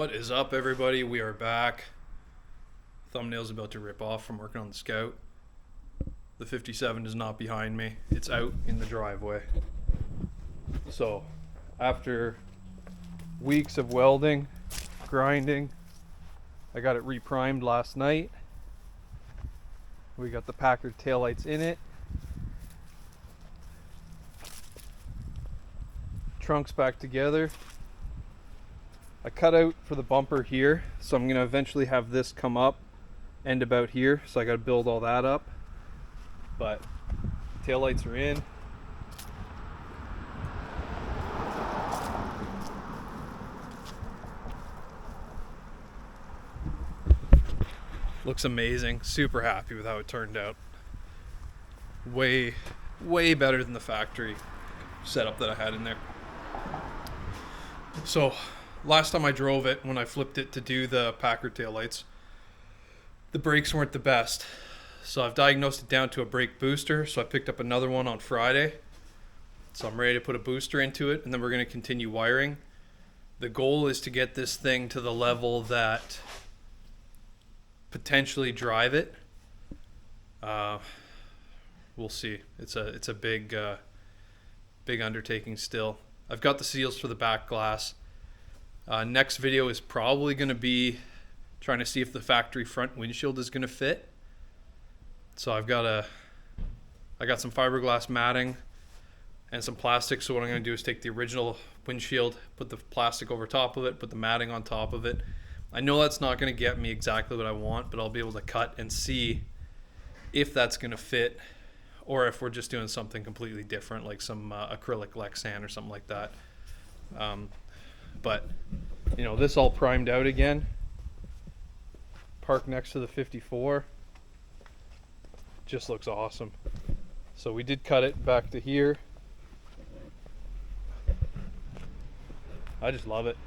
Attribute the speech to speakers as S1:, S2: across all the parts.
S1: What is up, everybody? We are back. Thumbnail's about to rip off from working on the Scout. The 57 is not behind me. It's out in the driveway. So, after weeks of welding, grinding, I got it reprimed last night. We got the Packard taillights in it. Trunk's back together. I cut out for the bumper here, so I'm gonna eventually have this come up and about here, so I gotta build all that up. But taillights are in. Looks amazing. Super happy with how it turned out. Way better than the factory setup that I had in there. So last time I drove it, when I flipped it to do the Packard taillights, the brakes weren't the best. So I've diagnosed it down to a brake booster. So I picked up another one on Friday. So I'm ready to put a booster into it, and then we're going to continue wiring. The goal is to get this thing to the level that potentially drive it. We'll see. It's a big undertaking still. I've got the seals for the back glass. Next video is probably going to be trying to see if the factory front windshield is going to fit. So I got some fiberglass matting and some plastic. So what I'm going to do is take the original windshield, put the plastic over top of it, put the matting on top of it. I know that's not going to get me exactly what I want, but I'll be able to cut and see if that's going to fit, or if we're just doing something completely different, like some acrylic Lexan or something like that. But you know, this all primed out again, parked next to the 54, just looks awesome. So we did cut it back to here. I just love it.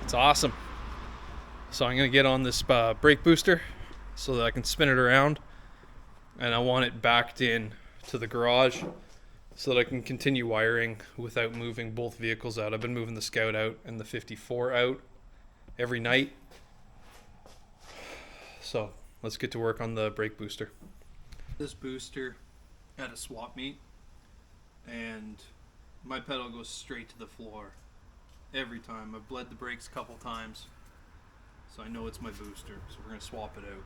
S1: It's awesome. So I'm gonna get on this brake booster so that I can spin it around, and I want it backed in to the garage so that I can continue wiring without moving both vehicles out. I've been moving the Scout out and the 54 out every night. So let's get to work on the brake booster. This booster at a swap meet, and my pedal goes straight to the floor every time. I've bled the brakes a couple times, so I know it's my booster. So we're gonna swap it out.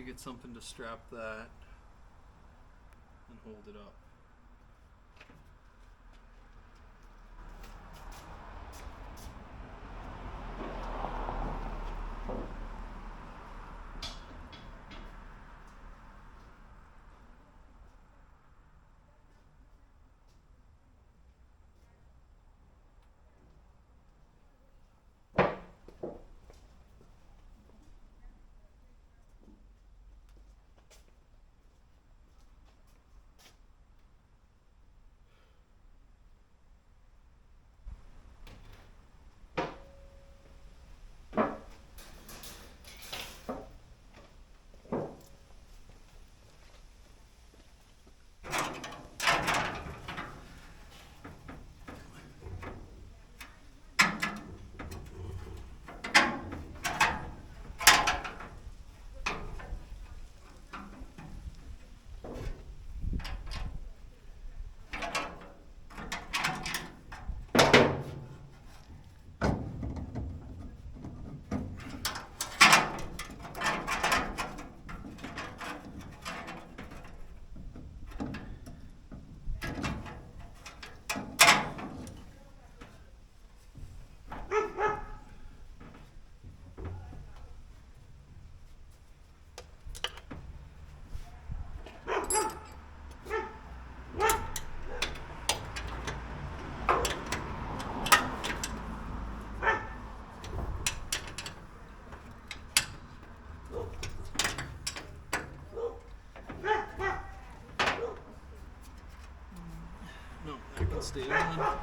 S1: Get something to strap that and hold it up. stay on.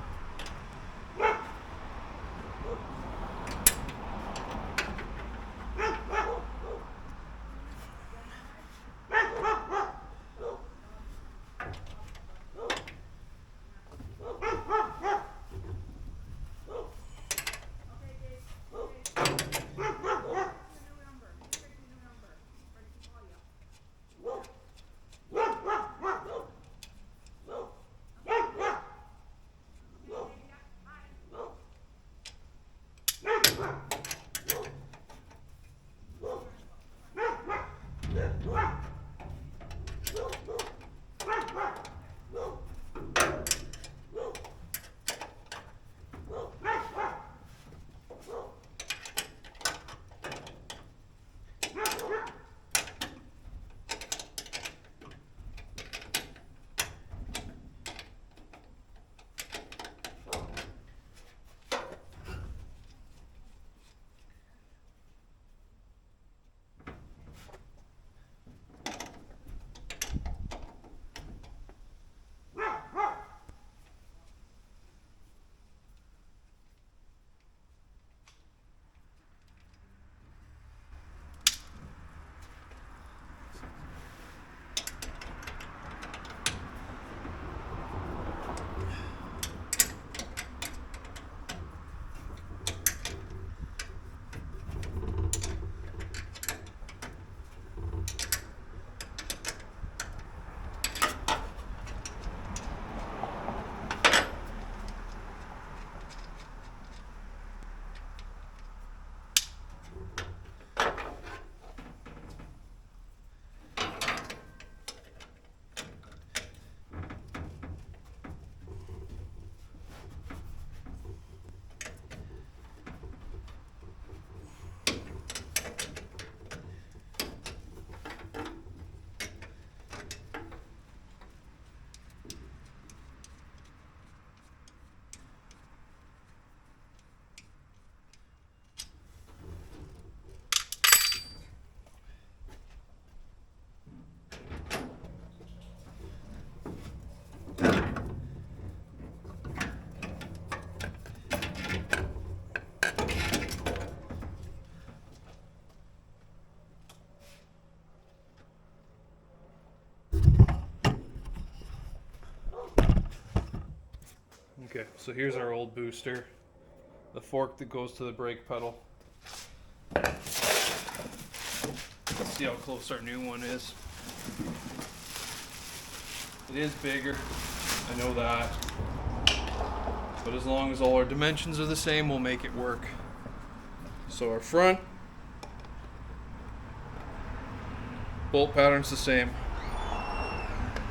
S1: Okay, so here's our old booster, the fork that goes to the brake pedal. Let's see how close our new one is. It is bigger, I know that, but as long as all our dimensions are the same, we'll make it work. So our front, bolt pattern's the same.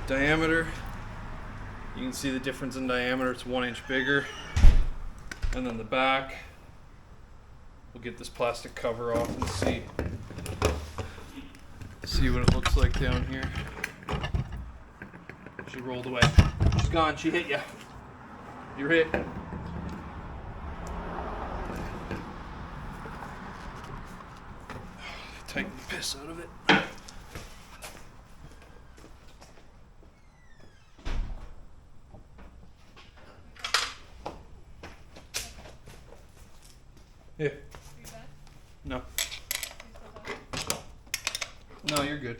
S1: Diameter, you can see the difference in diameter, it's 1 inch bigger. And then the back, we'll get this plastic cover off and see what it looks like down here. She rolled away. She's gone, she hit you. You're hit. Tighten the piss out of it. Yeah. No. No, you're good.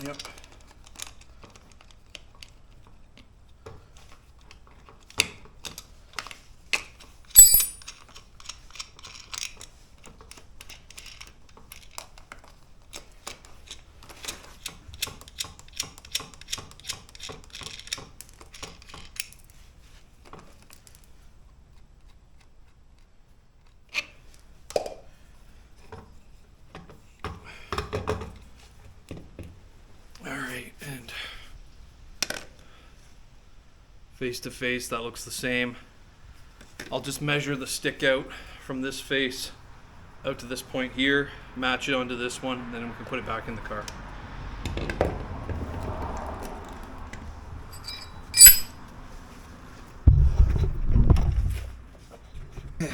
S1: Yep. And face to face, that looks the same. I'll just measure the stick out from this face out to this point here, match it onto this one, and then we can put it back in the car.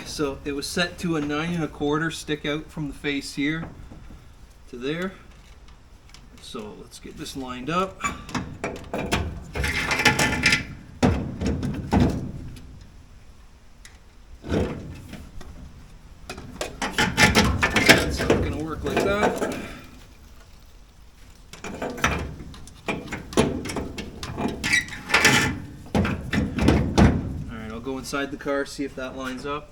S1: So it was set to a 9 1/4 stick out from the face here to there. So let's get this lined up. inside the car, see if that lines up.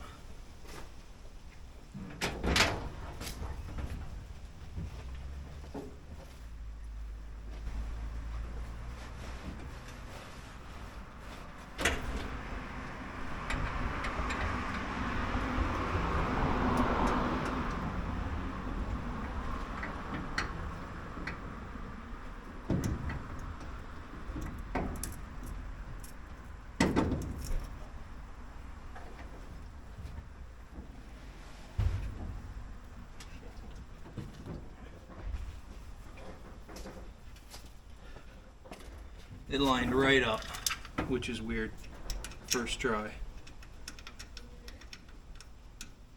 S1: It lined right up, which is weird. First try.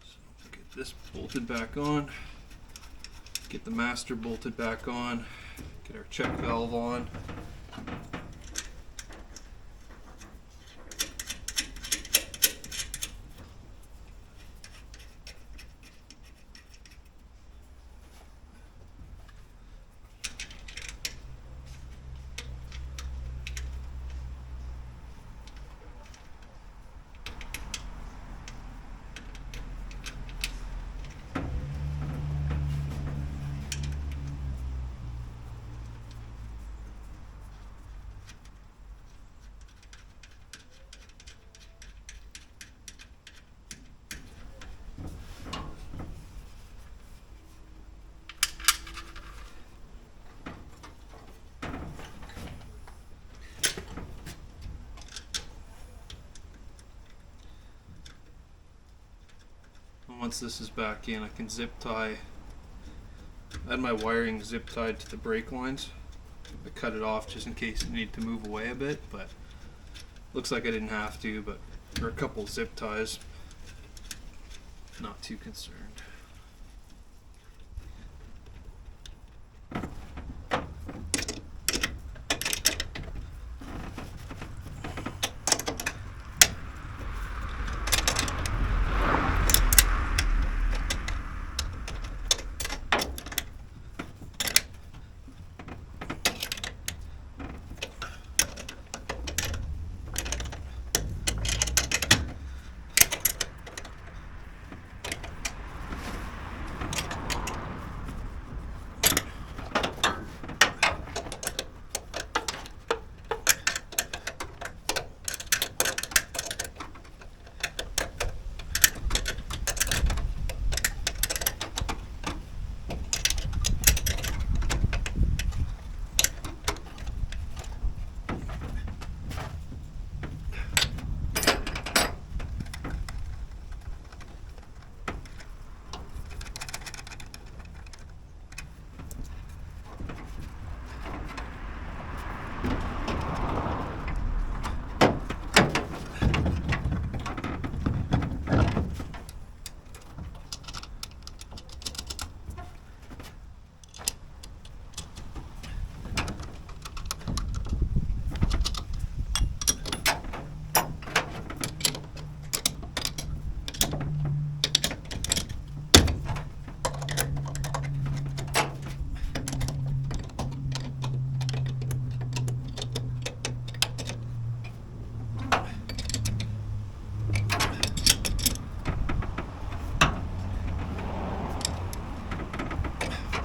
S1: So get this bolted back on. Get the master bolted back on. Get our check valve on. Once this is back in, I can zip tie. I had my wiring zip tied to the brake lines. I cut it off just in case it needed to move away a bit, but looks like I didn't have to, but there are a couple zip ties. Not too concerned.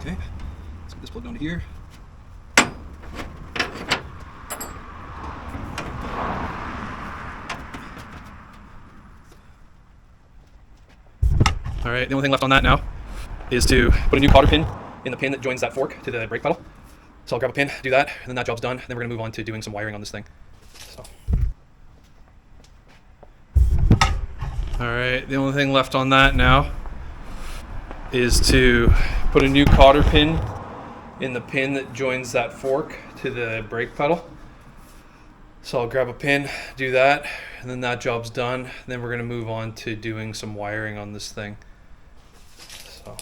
S1: Okay, let's get this plugged onto here. All right, the only thing left on that now is to put a new cotter pin in the pin that joins that fork to the brake pedal. So I'll grab a pin, do that, and then that job's done. Then we're gonna move on to doing some wiring on this thing. So. All right, the only thing left on that now is to put a new cotter pin in the pin that joins that fork to the brake pedal. So I'll grab a pin, do that, and then that job's done. Then we're gonna move on to doing some wiring on this thing. So.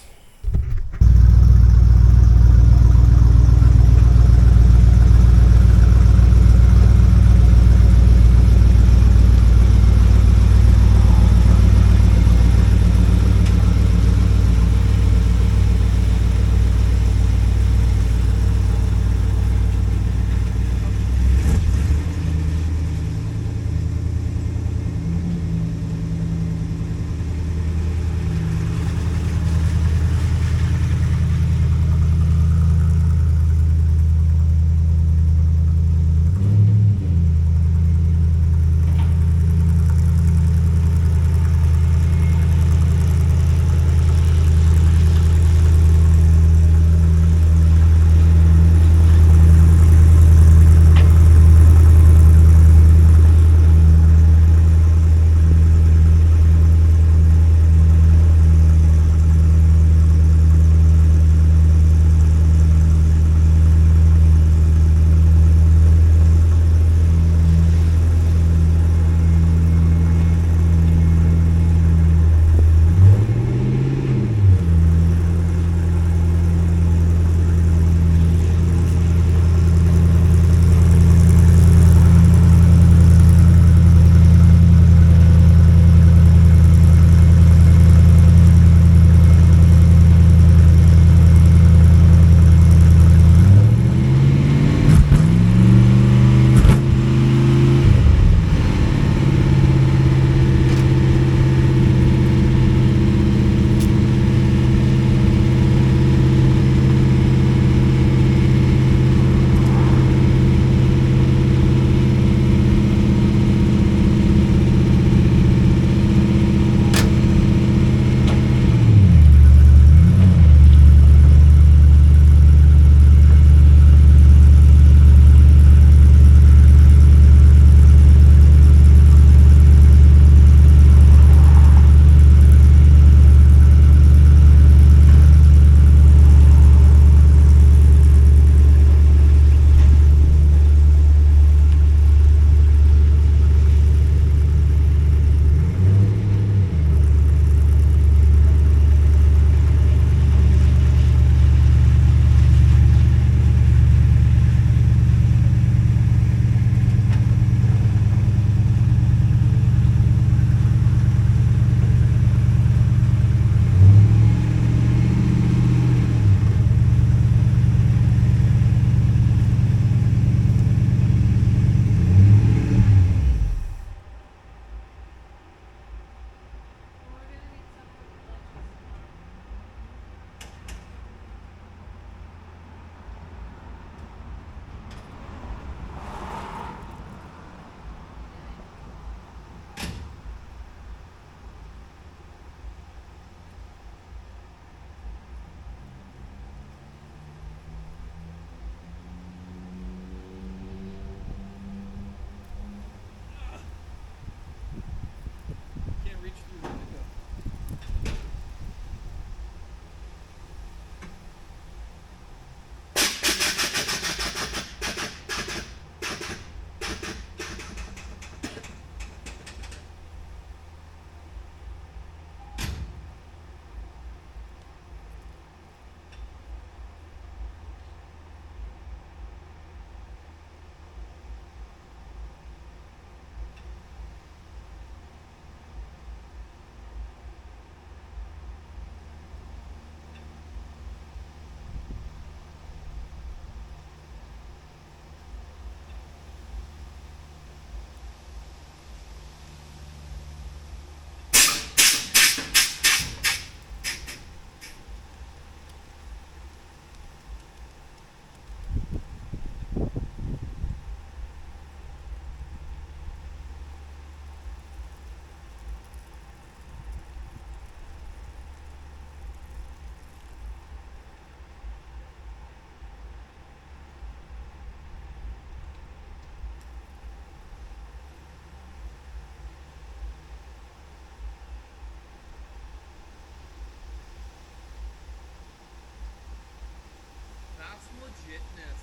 S1: shitness.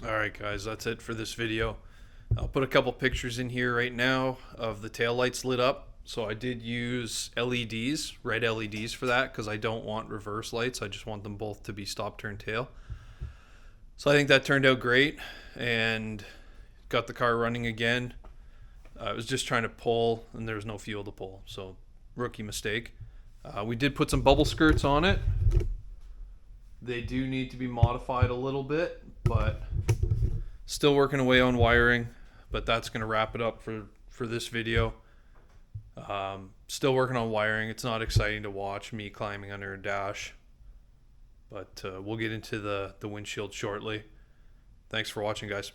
S1: Alright guys, that's it for this video. I'll put a couple pictures in here right now of the tail lights lit up. So I did use LEDs, red LEDs for that, because I don't want reverse lights. I just want them both to be stop, turn, tail. So I think that turned out great and got the car running again. I was just trying to pull and there was no fuel to pull, so rookie mistake. We did put some bubble skirts on it. They do need to be modified a little bit, but still working away on wiring. But that's going to wrap it up for this video. Still working on wiring. It's not exciting to watch me climbing under a dash, but we'll get into the windshield shortly. Thanks for watching, guys.